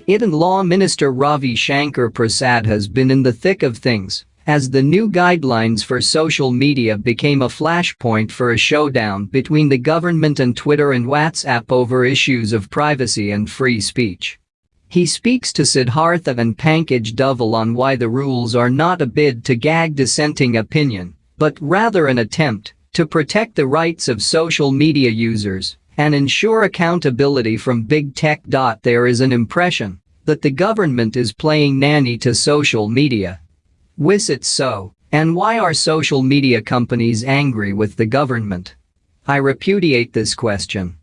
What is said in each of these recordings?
Indian Law Minister Ravi Shankar Prasad has been in the thick of things as the new guidelines for social media became a flashpoint for a showdown between the government and Twitter and WhatsApp over issues of privacy and free speech. He speaks to Siddhartha and Pankaj Doval on why the rules are not a bid to gag dissenting opinion, but rather an attempt to protect the rights of social media users and ensure accountability from big tech. There is an impression that the government is playing nanny to social media. Was it so? And why are social media companies angry with the government? I repudiate this question.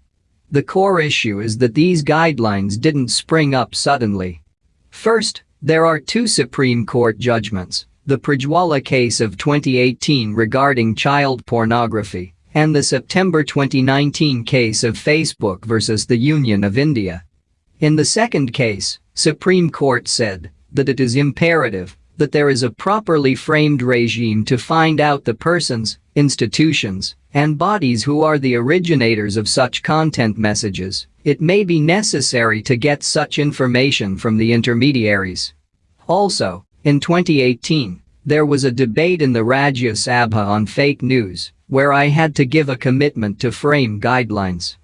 The core issue is that these guidelines didn't spring up suddenly. First, there are two Supreme Court judgments, the Prajwala case of 2018 regarding child pornography and the September 2019 case of Facebook versus the Union of India. In the second case, Supreme Court said that it is imperative that there is a properly framed regime to find out the persons, institutions, and bodies who are the originators of such content messages. It may be necessary to get such information from the intermediaries. Also, in 2018, there was a debate in the Rajya Sabha on fake news, where I had to give a commitment to frame guidelines.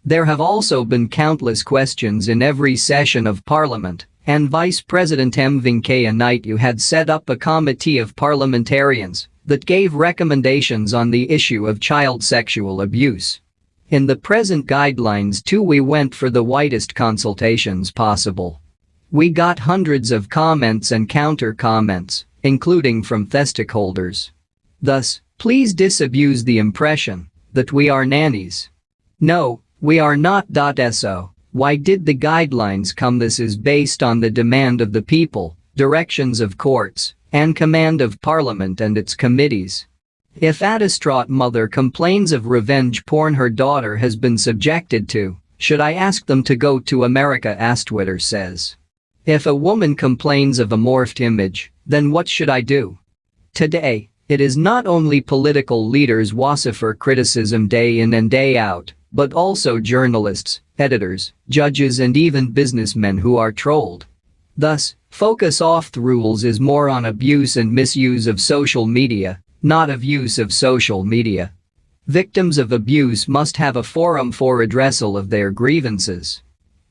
There have also been countless questions in every session of Parliament, and Vice President M. Venkaiah Naidu had set up a committee of parliamentarians that gave recommendations on the issue of child sexual abuse. In the present guidelines too, we went for the widest consultations possible. We got hundreds of comments and counter-comments, including from stakeholders. Thus, please disabuse the impression that we are nannies. No, we are not. So, why did the guidelines come? This is based on the demand of the people, directions of courts, and command of Parliament and its committees. If a distraught mother complains of revenge porn her daughter has been subjected to, should I ask them to go to America, as Twitter says? If a woman complains of a morphed image, then what should I do? Today, it is not only political leaders who suffer criticism day in and day out, but also journalists, editors, judges and even businessmen who are trolled. Thus, focus of the rules is more on abuse and misuse of social media, not of use of social media. Victims of abuse must have a forum for redressal of their grievances.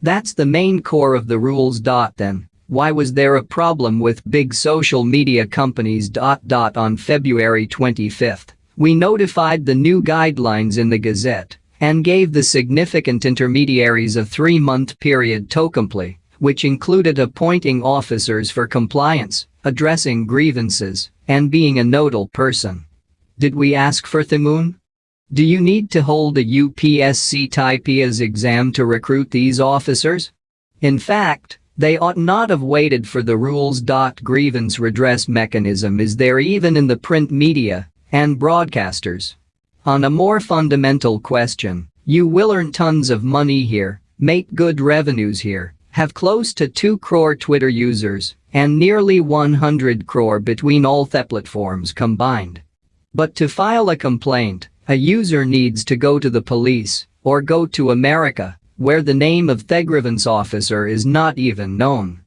That's the main core of the rules. Then, why was there a problem with big social media companies? On February 25, we notified the new guidelines in the Gazette and gave the significant intermediaries a 3-month period to comply, which included appointing officers for compliance, addressing grievances, and being a nodal person. Did we ask for the moon? Do you need to hold a UPSC type EAS exam to recruit these officers? In fact, they ought not have waited for the rules. Grievance redress mechanism is there even in the print media and broadcasters. On a more fundamental question, you will earn tons of money here, make good revenues here, have close to 2 crore Twitter users, and nearly 100 crore between all the platforms combined. But to file a complaint, a user needs to go to the police or go to America, where the name of the grievance officer is not even known.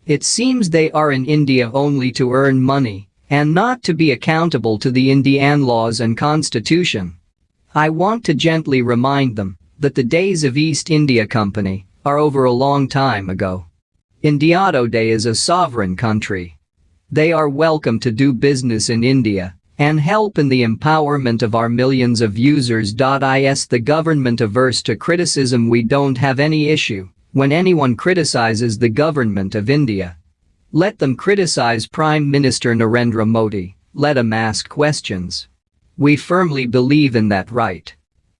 It seems they are in India only to earn money and not to be accountable to the Indian laws and constitution. I want to gently remind them that the days of East India Company are over a long time ago. India today is a sovereign country. They are welcome to do business in India and help in the empowerment of our millions of users. Is the government averse to criticism? We don't have any issue when anyone criticizes the government of India. Let them criticize Prime Minister Narendra Modi, let them ask questions. We firmly believe in that right.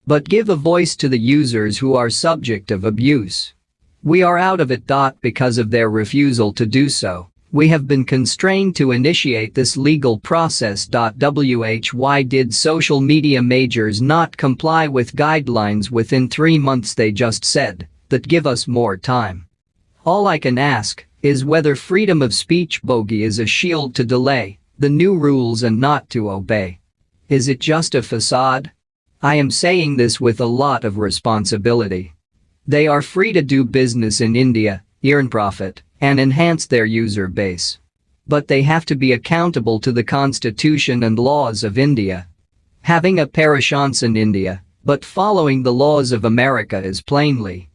But give a voice to the users who are subject of abuse. We are out of it. Because of their refusal to do so, we have been constrained to initiate this legal process. Why did social media majors not comply with guidelines within 3 months? They just said that give us more time. All I can ask is whether freedom of speech bogey is a shield to delay the new rules and not to obey. Is it just a facade? I am saying this with a lot of responsibility. They are free to do business in India, earn profit, and enhance their user base. But they have to be accountable to the constitution and laws of India. Having a parachains in India, but following the laws of America is plainly